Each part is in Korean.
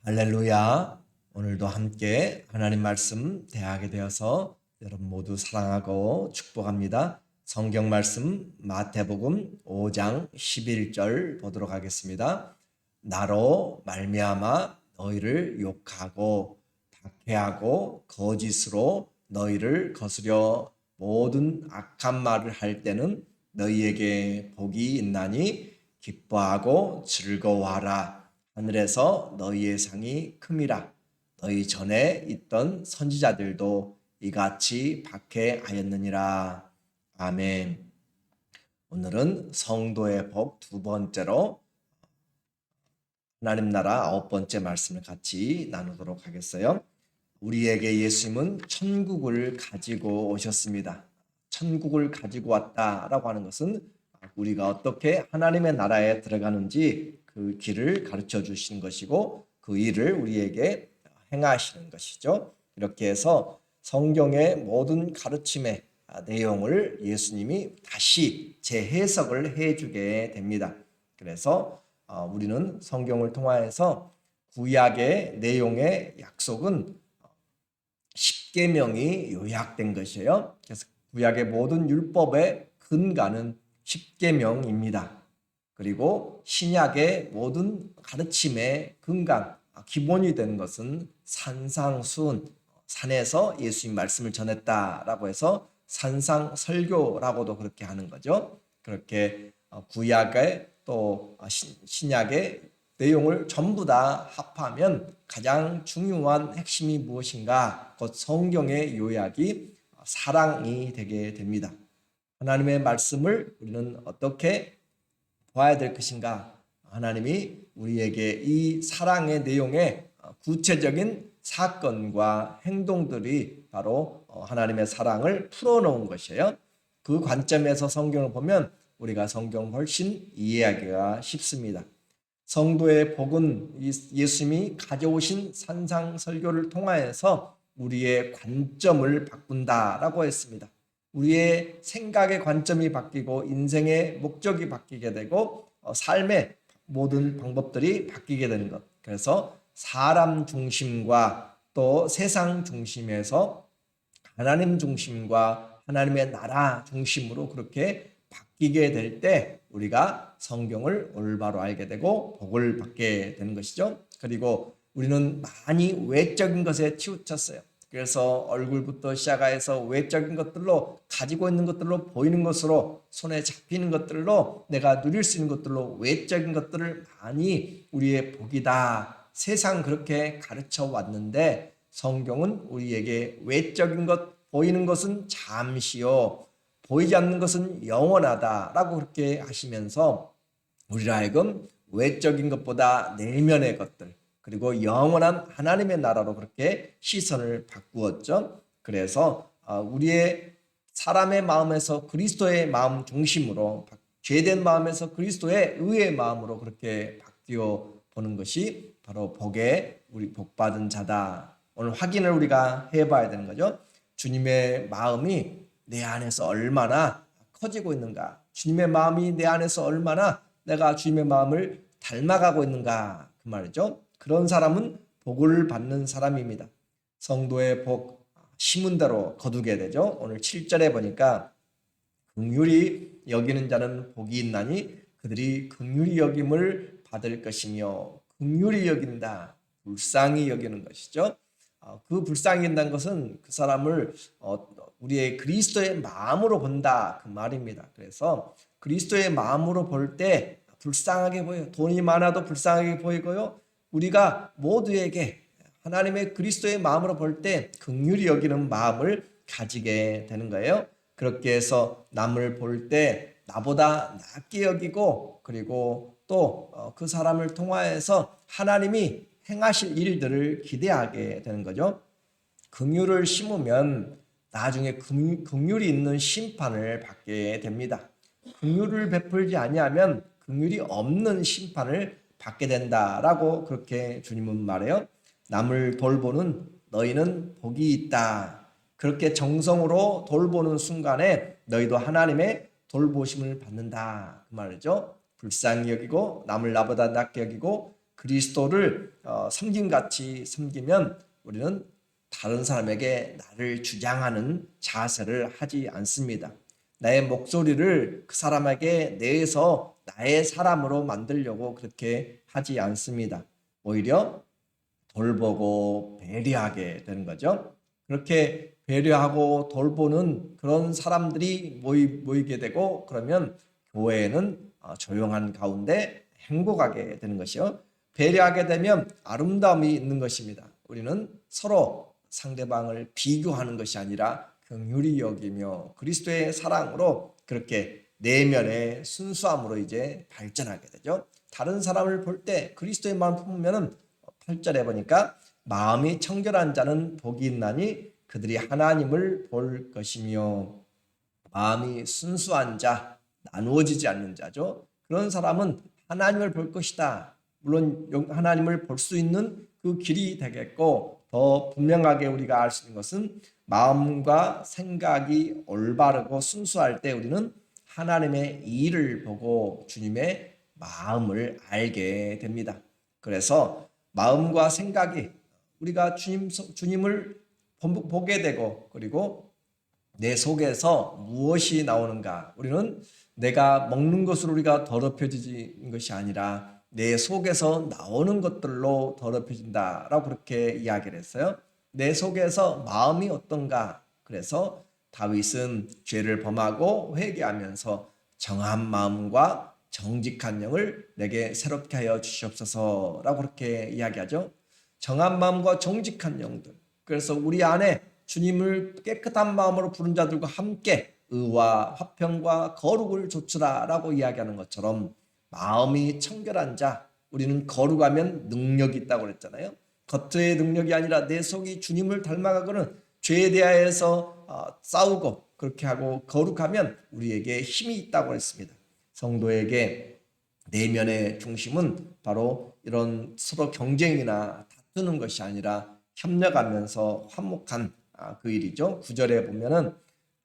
할렐루야. 오늘도 함께 하나님 말씀 대하게 되어서 여러분 모두 사랑하고 축복합니다. 성경 말씀 마태복음 5장 11절 보도록 하겠습니다. 나로 말미암아 너희를 욕하고 박해하고 거짓으로 너희를 거스려 모든 악한 말을 할 때는 너희에게 복이 있나니 기뻐하고 즐거워하라. 하늘에서 너희의 상이 큼이라. 너희 전에 있던 선지자들도 이같이 박해하였느니라. 아멘. 오늘은 성도의 복 두 번째로 하나님 나라 9번째 말씀을 같이 나누도록 하겠어요. 우리에게 예수님은 천국을 가지고 오셨습니다. 천국을 가지고 왔다라고 하는 것은 우리가 어떻게 하나님의 나라에 들어가는지 그 길을 가르쳐 주신 것이고 그 일을 우리에게 행하시는 것이죠. 이렇게 해서 성경의 모든 가르침의 내용을 예수님이 다시 재해석을 해주게 됩니다. 그래서 우리는 성경을 통하여서 구약의 내용의 약속은 십계명이 요약된 것이에요. 그래서 구약의 모든 율법의 근간은 십계명입니다. 그리고 신약의 모든 가르침의 근간, 기본이 된 것은 산상수훈, 산에서 예수님 말씀을 전했다라고 해서 산상설교라고도 그렇게 하는 거죠. 그렇게 구약의 또 신약의 내용을 전부 다 합하면 가장 중요한 핵심이 무엇인가? 곧 성경의 요약이 사랑이 되게 됩니다. 하나님의 말씀을 우리는 어떻게 봐야 될 것인가? 하나님이 우리에게 이 사랑의 내용의 구체적인 사건과 행동들이 바로 하나님의 사랑을 풀어놓은 것이에요. 그 관점에서 성경을 보면 우리가 성경을 훨씬 이해하기가 쉽습니다. 성도의 복은 예수님이 가져오신 산상설교를 통하여서 우리의 관점을 바꾼다라고 했습니다. 우리의 생각의 관점이 바뀌고 인생의 목적이 바뀌게 되고 삶의 모든 방법들이 바뀌게 되는 것. 그래서 사람 중심과 또 세상 중심에서 하나님 중심과 하나님의 나라 중심으로 그렇게 바뀌게 될 때 우리가 성경을 올바로 알게 되고 복을 받게 되는 것이죠. 그리고 우리는 많이 외적인 것에 치우쳤어요. 그래서 얼굴부터 시작해서 외적인 것들로 가지고 있는 것들로 보이는 것으로 손에 잡히는 것들로 내가 누릴 수 있는 것들로 외적인 것들을 많이 우리의 복이다. 세상 그렇게 가르쳐 왔는데 성경은 우리에게 외적인 것, 보이는 것은 잠시요. 보이지 않는 것은 영원하다라고 그렇게 하시면서 우리를 하여금 외적인 것보다 내면의 것들 그리고 영원한 하나님의 나라로 그렇게 시선을 바꾸었죠. 그래서 우리의 사람의 마음에서 그리스도의 마음 중심으로 죄된 마음에서 그리스도의 의의 마음으로 그렇게 바뀌어 보는 것이 바로 복의 우리 복받은 자다. 오늘 확인을 우리가 해봐야 되는 거죠. 주님의 마음이 내 안에서 얼마나 커지고 있는가? 주님의 마음이 내 안에서 얼마나 내가 주님의 마음을 닮아가고 있는가? 그 말이죠. 그런 사람은 복을 받는 사람입니다. 성도의 복 심은 대로 거두게 되죠. 오늘 7절에 보니까 긍휼히 여기는 자는 복이 있나니 그들이 긍휼히 여김을 받을 것이며 긍휼히 여긴다. 불쌍히 여기는 것이죠. 그 불쌍히 여긴다는 것은 그 사람을 우리의 그리스도의 마음으로 본다 그 말입니다. 그래서 그리스도의 마음으로 볼 때 불쌍하게 보여요. 돈이 많아도 불쌍하게 보이고요. 우리가 모두에게 하나님의 그리스도의 마음으로 볼 때 긍휼히 여기는 마음을 가지게 되는 거예요. 그렇게 해서 남을 볼 때 나보다 낫게 여기고 그리고 또 그 사람을 통하여서 하나님이 행하실 일들을 기대하게 되는 거죠. 긍휼을 심으면 나중에 긍휼이 있는 심판을 받게 됩니다. 긍휼을 베풀지 아니하면 긍휼이 없는 심판을 받게 된다라고 그렇게 주님은 말해요. 남을 돌보는 너희는 복이 있다. 그렇게 정성으로 돌보는 순간에 너희도 하나님의 돌보심을 받는다 그 말이죠. 불쌍히 여기고 남을 나보다 낫게 여기고 그리스도를 섬김같이 섬기면 우리는 다른 사람에게 나를 주장하는 자세를 하지 않습니다. 나의 목소리를 그 사람에게 내서 나의 사람으로 만들려고 그렇게 하지 않습니다. 오히려 돌보고 배려하게 되는 거죠. 그렇게 배려하고 돌보는 그런 사람들이 모이게 되고, 그러면 교회는 조용한 가운데 행복하게 되는 것이요. 배려하게 되면 아름다움이 있는 것입니다. 우리는 서로 상대방을 비교하는 것이 아니라 긍휼히 여기며 그리스도의 사랑으로 그렇게 내면의 순수함으로 이제 발전하게 되죠. 다른 사람을 볼 때 그리스도의 마음을 품으면은 8절에 보니까 마음이 청결한 자는 복이 있나니 그들이 하나님을 볼 것이며, 마음이 순수한 자, 나누어지지 않는 자죠. 그런 사람은 하나님을 볼 것이다. 물론 하나님을 볼 수 있는 그 길이 되겠고, 더 분명하게 우리가 알 수 있는 것은 마음과 생각이 올바르고 순수할 때 우리는 하나님의 일을 보고 주님의 마음을 알게 됩니다. 그래서 마음과 생각이 우리가 주님을 보게 되고, 그리고 내 속에서 무엇이 나오는가, 우리는 내가 먹는 것으로 우리가 더럽혀지는 것이 아니라 내 속에서 나오는 것들로 더럽혀진다라고 그렇게 이야기를 했어요. 내 속에서 마음이 어떤가. 그래서 다윗은 죄를 범하고 회개하면서 정한 마음과 정직한 영을 내게 새롭게 하여 주시옵소서라고 그렇게 이야기하죠. 정한 마음과 정직한 영들. 그래서 우리 안에 주님을 깨끗한 마음으로 부른 자들과 함께 의와 화평과 거룩을 조추라라고 이야기하는 것처럼, 마음이 청결한 자, 우리는 거룩하면 능력이 있다고 그랬잖아요. 겉의 능력이 아니라 내 속이 주님을 닮아가고는 죄에 대하여서 싸우고 그렇게 하고 거룩하면 우리에게 힘이 있다고 했습니다. 성도에게 내면의 중심은 바로 이런 서로 경쟁이나 다투는 것이 아니라 협력하면서 화목한 그 일이죠. 9절에 보면은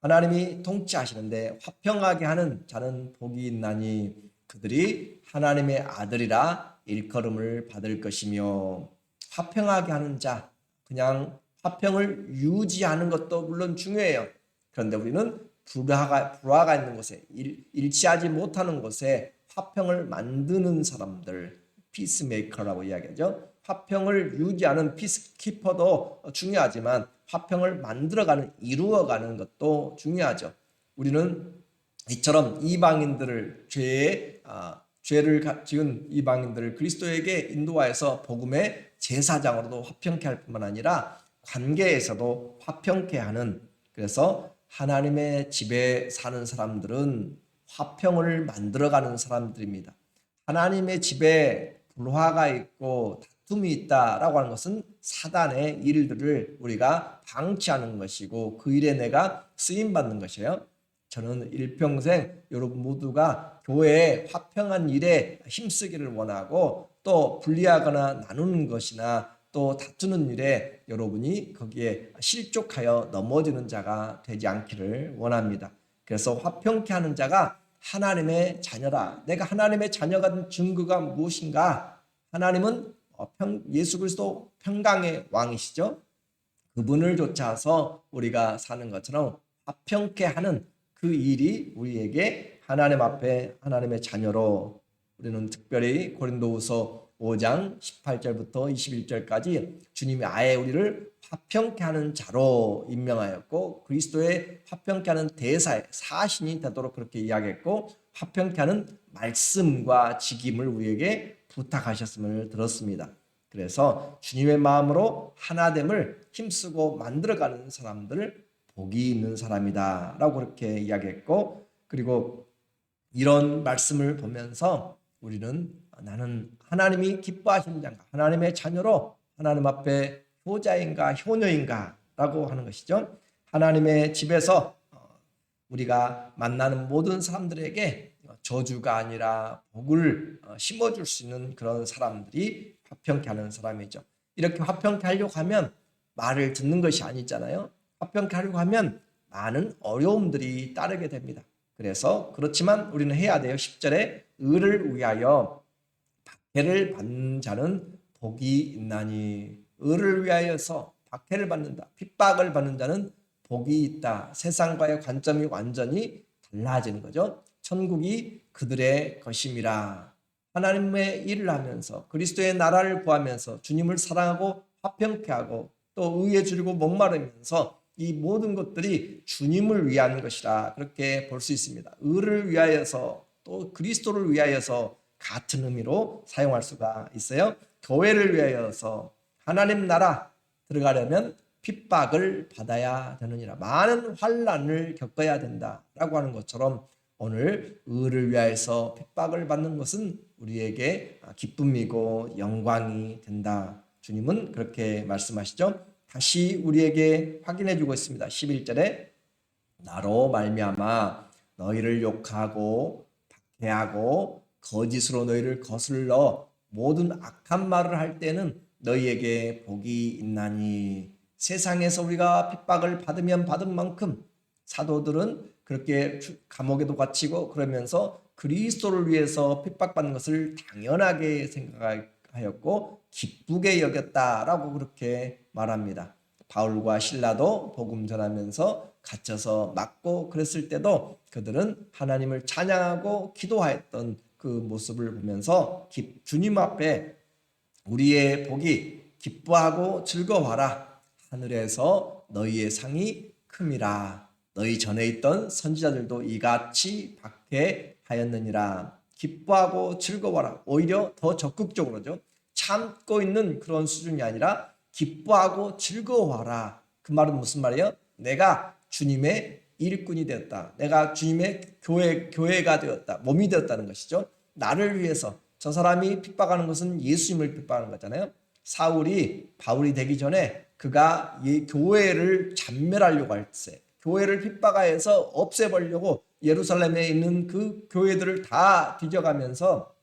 하나님이 통치하시는데 화평하게 하는 자는 복이 있나니 그들이 하나님의 아들이라 일컬음을 받을 것이며, 화평하게 하는 자, 그냥 화평을 유지하는 것도 물론 중요해요. 그런데 우리는 불화가 있는 곳에, 일치하지 못하는 곳에 화평을 만드는 사람들, 피스메이커라고 이야기하죠. 화평을 유지하는 피스키퍼도 중요하지만 화평을 만들어가는, 이루어가는 것도 중요하죠. 우리는 이처럼 이방인들을 죄를 지은 이방인들을 그리스도에게 인도하여서 복음의 제사장으로도 화평케 할 뿐만 아니라 관계에서도 화평케 하는, 그래서 하나님의 집에 사는 사람들은 화평을 만들어가는 사람들입니다. 하나님의 집에 불화가 있고 다툼이 있다라고 하는 것은 사단의 일들을 우리가 방치하는 것이고 그 일에 내가 쓰임받는 것이에요. 저는 일평생 여러분 모두가 교회에 화평한 일에 힘쓰기를 원하고, 또 분리하거나 나누는 것이나 또 다투는 일에 여러분이 거기에 실족하여 넘어지는 자가 되지 않기를 원합니다. 그래서 화평케 하는 자가 하나님의 자녀라. 내가 하나님의 자녀가 된 증거가 무엇인가? 하나님은 예수 그리스도 평강의 왕이시죠. 그분을 좇아서 우리가 사는 것처럼 화평케 하는 그 일이 우리에게 하나님 앞에 하나님의 자녀로, 우리는 특별히 고린도후서 5장 18절부터 21절까지 주님이 아예 우리를 화평케 하는 자로 임명하였고 그리스도의 화평케 하는 대사의 사신이 되도록 그렇게 이야기했고, 화평케 하는 말씀과 직임을 우리에게 부탁하셨음을 들었습니다. 그래서 주님의 마음으로 하나됨을 힘쓰고 만들어가는 사람들을 복이 있는 사람이다 라고 그렇게 이야기했고, 그리고 이런 말씀을 보면서 우리는 나는 하나님이 기뻐하시는 자인가, 하나님의 자녀로 하나님 앞에 효자인가 효녀인가 라고 하는 것이죠. 하나님의 집에서 우리가 만나는 모든 사람들에게 저주가 아니라 복을 심어줄 수 있는 그런 사람들이 화평케 하는 사람이죠. 이렇게 화평케 하려고 하면 말을 듣는 것이 아니잖아요. 화평케 하려고 하면 많은 어려움들이 따르게 됩니다. 그래서 그렇지만 우리는 해야 돼요. 10절에 의를 위하여 박해를 받는 자는 복이 있나니. 의를 위하여서 박해를 받는다, 핍박을 받는 자는 복이 있다. 세상과의 관점이 완전히 달라지는 거죠. 천국이 그들의 것임이라. 하나님의 일을 하면서 그리스도의 나라를 구하면서 주님을 사랑하고 화평케 하고 또 의에 주리고 목마르면서 이 모든 것들이 주님을 위한 것이라 그렇게 볼 수 있습니다. 의를 위하여서 또 그리스도를 위하여서 같은 의미로 사용할 수가 있어요. 교회를 위하여서 하나님 나라 들어가려면 핍박을 받아야 되느니라. 많은 환난을 겪어야 된다라고 하는 것처럼 오늘 의를 위하여서 핍박을 받는 것은 우리에게 기쁨이고 영광이 된다. 주님은 그렇게 말씀하시죠. 다시 우리에게 확인해 주고 있습니다. 11절에 나로 말미암아 너희를 욕하고 박해하고 거짓으로 너희를 거슬러 모든 악한 말을 할 때는 너희에게 복이 있나니. 세상에서 우리가 핍박을 받으면 받은 만큼 사도들은 그렇게 감옥에도 갇히고 그러면서 그리스도를 위해서 핍박받는 것을 당연하게 생각하였고 기쁘게 여겼다라고 그렇게 말합니다. 바울과 실라도 복음 전하면서 갇혀서 맞고 그랬을 때도 그들은 하나님을 찬양하고 기도하였던 그 모습을 보면서 주님 앞에 우리의 복이 기뻐하고 즐거워하라. 하늘에서 너희의 상이 큼이라. 너희 전에 있던 선지자들도 이같이 박해하였느니라. 기뻐하고 즐거워하라. 오히려 더 적극적으로죠. 참고 있는 그런 수준이 아니라 기뻐하고 즐거워하라. 그 말은 무슨 말이에요? 내가 주님의 일꾼이 되었다. 내가 주님의 교회가 되었다. 몸이 되었다는 것이죠. 나를 위해서. 저 사람이 핍박하는 것은 예수님을 핍박하는 거잖아요. 사울이 바울이 되기 전에 그가 이 교회를 잔멸하려고 할 때, 교회를 핍박하여서 없애버리려고 예루살렘에 있는 그 교회들을 다 뒤져가면서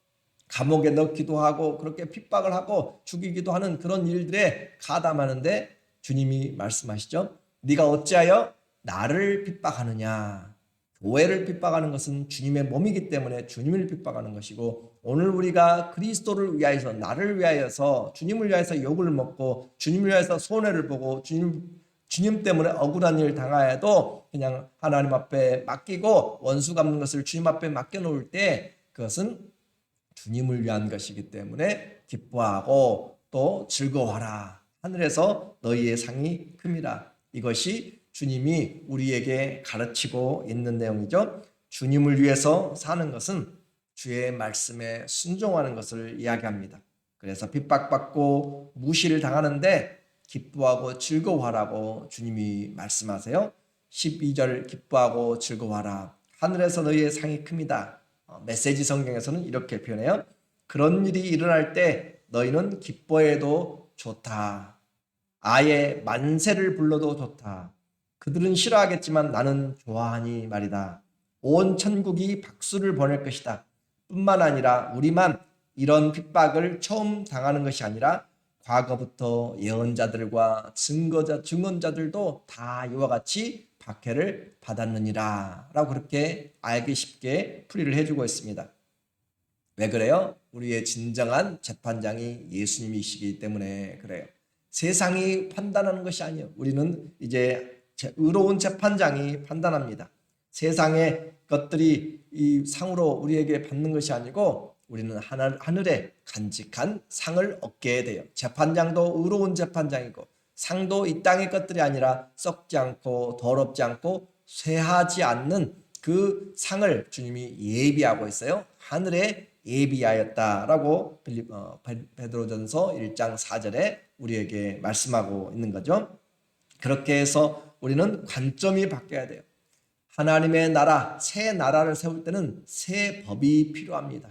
감옥에 넣기도 하고 그렇게 핍박을 하고 죽이기도 하는 그런 일들에 가담하는데 주님이 말씀하시죠. 네가 어찌하여 나를 핍박하느냐. 교회를 핍박하는 것은 주님의 몸이기 때문에 주님을 핍박하는 것이고, 오늘 우리가 그리스도를 위하여서, 나를 위하여서, 주님을 위하여서 욕을 먹고 주님을 위하여서 손해를 보고 주님 때문에 억울한 일 당하여도 그냥 하나님 앞에 맡기고 원수 갚는 것을 주님 앞에 맡겨놓을 때 그것은 주님을 위한 것이기 때문에 기뻐하고 또 즐거워하라. 하늘에서 너희의 상이 큼이라. 이것이 주님이 우리에게 가르치고 있는 내용이죠. 주님을 위해서 사는 것은 주의 말씀에 순종하는 것을 이야기합니다. 그래서 핍박받고 무시를 당하는데 기뻐하고 즐거워하라고 주님이 말씀하세요. 12절 기뻐하고 즐거워하라. 하늘에서 너희의 상이 큽니다. 메시지 성경에서는 이렇게 표현해요. 그런 일이 일어날 때 너희는 기뻐해도 좋다. 아예 만세를 불러도 좋다. 그들은 싫어하겠지만 나는 좋아하니 말이다. 온 천국이 박수를 보낼 것이다. 뿐만 아니라 우리만 이런 핍박을 처음 당하는 것이 아니라 과거부터 예언자들과 증언자들도 다 이와 같이 박해를 받았느니라 라고 그렇게 알기 쉽게 풀이를 해주고 있습니다. 왜 그래요? 우리의 진정한 재판장이 예수님이시기 때문에 그래요. 세상이 판단하는 것이 아니에요. 우리는 이제 의로운 재판장이 판단합니다. 세상의 것들이 이 상으로 우리에게 받는 것이 아니고 우리는 하늘에 간직한 상을 얻게 돼요. 재판장도 의로운 재판장이고 상도 이 땅의 것들이 아니라 썩지 않고 더럽지 않고 쇠하지 않는 그 상을 주님이 예비하고 있어요. 하늘에 예비하였다라고 베드로전서 1장 4절에 우리에게 말씀하고 있는 거죠. 그렇게 해서 우리는 관점이 바뀌어야 돼요. 하나님의 나라, 새 나라를 세울 때는 새 법이 필요합니다.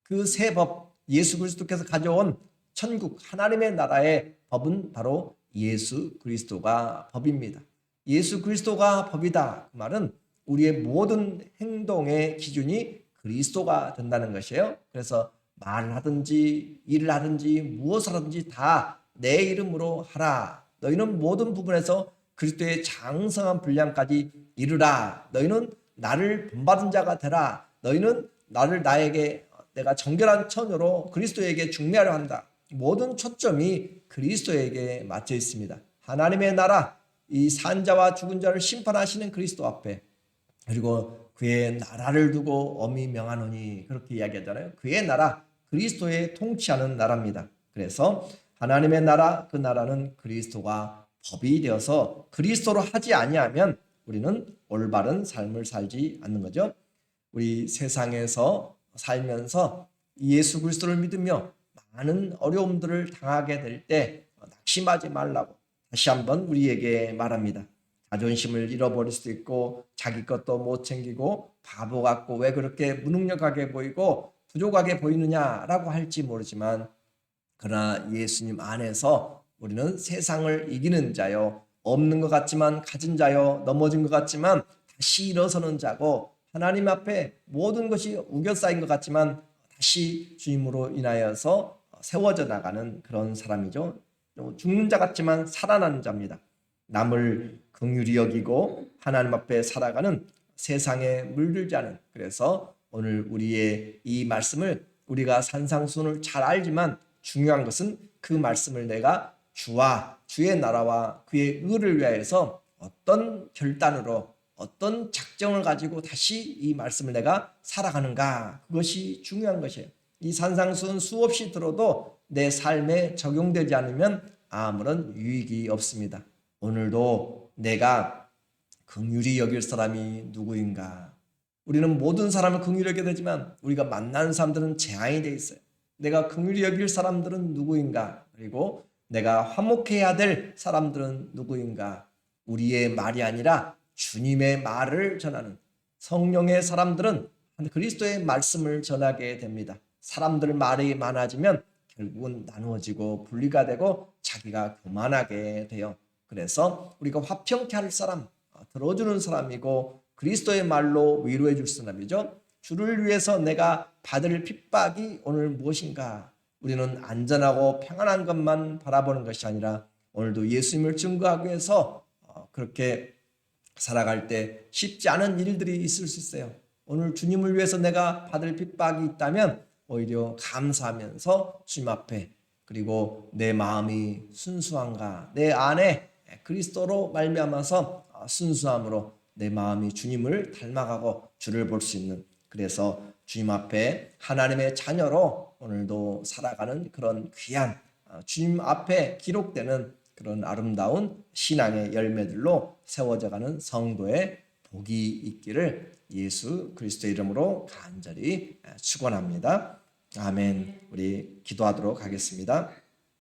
그 새 법, 예수 그리스도께서 가져온 천국, 하나님의 나라의 법은 바로 예수 그리스도가 법입니다. 예수 그리스도가 법이다. 그 말은 우리의 모든 행동의 기준이 그리스도가 된다는 것이에요. 그래서 말을 하든지 일을 하든지 무엇을 하든지 다 내 이름으로 하라. 너희는 모든 부분에서 그리스도의 장성한 분량까지 이르라. 너희는 나를 본받은 자가 되라. 너희는 나에게 내가 정결한 처녀로 그리스도에게 중매하려 한다. 모든 초점이 그리스도에게 맞춰 있습니다. 하나님의 나라, 이 산자와 죽은 자를 심판하시는 그리스도 앞에, 그리고 그의 나라를 두고 엄히 명하노니, 그렇게 이야기하잖아요. 그의 나라, 그리스도의 통치하는 나라입니다. 그래서 하나님의 나라, 그 나라는 그리스도가 법이 되어서 그리스도로 하지 아니하면 우리는 올바른 삶을 살지 않는 거죠. 우리 세상에서 살면서 예수 그리스도를 믿으며 많은 어려움들을 당하게 될 때 낙심하지 말라고 다시 한번 우리에게 말합니다. 자존심을 잃어버릴 수도 있고 자기 것도 못 챙기고 바보 같고 왜 그렇게 무능력하게 보이고 부족하게 보이느냐라고 할지 모르지만, 그러나 예수님 안에서 우리는 세상을 이기는 자요, 없는 것 같지만 가진 자요, 넘어진 것 같지만 다시 일어서는 자고, 하나님 앞에 모든 것이 우겨싸인 것 같지만 다시 주님으로 인하여서 세워져 나가는 그런 사람이죠. 죽는 자 같지만 살아나는 자입니다. 남을 긍휼히 여기고 하나님 앞에 살아가는 세상에 물들지 않은, 그래서 오늘 우리의 이 말씀을 우리가 산상수훈을 잘 알지만 중요한 것은 그 말씀을 내가 주와 주의 나라와 그의 의를 위하여서 어떤 결단으로 어떤 작정을 가지고 다시 이 말씀을 내가 살아가는가, 그것이 중요한 것이에요. 이 산상수훈 수없이 들어도 내 삶에 적용되지 않으면 아무런 유익이 없습니다. 오늘도 내가 긍휼히 여길 사람이 누구인가? 우리는 모든 사람을 긍휼히 여겨야 되지만 우리가 만나는 사람들은 제한이 되어 있어요. 내가 긍휼히 여길 사람들은 누구인가? 그리고 내가 화목해야 될 사람들은 누구인가? 우리의 말이 아니라 주님의 말을 전하는 성령의 사람들은 그리스도의 말씀을 전하게 됩니다. 사람들 말이 많아지면 결국은 나누어지고 분리가 되고 자기가 교만하게 돼요. 그래서 우리가 화평케 할 사람, 들어주는 사람이고 그리스도의 말로 위로해 줄 사람이죠. 주를 위해서 내가 받을 핍박이 오늘 무엇인가? 우리는 안전하고 평안한 것만 바라보는 것이 아니라 오늘도 예수님을 증거하기 위해서 그렇게 살아갈 때 쉽지 않은 일들이 있을 수 있어요. 오늘 주님을 위해서 내가 받을 핍박이 있다면 오히려 감사하면서 주님 앞에, 그리고 내 마음이 순수한가, 내 안에 그리스도로 말미암아서 순수함으로 내 마음이 주님을 닮아가고 주를 볼 수 있는, 그래서 주님 앞에 하나님의 자녀로 오늘도 살아가는 그런 귀한 주님 앞에 기록되는 그런 아름다운 신앙의 열매들로 세워져가는 성도의 복이 있기를 예수 그리스도의 이름으로 간절히 축원합니다. 아멘. 우리 기도하도록 하겠습니다.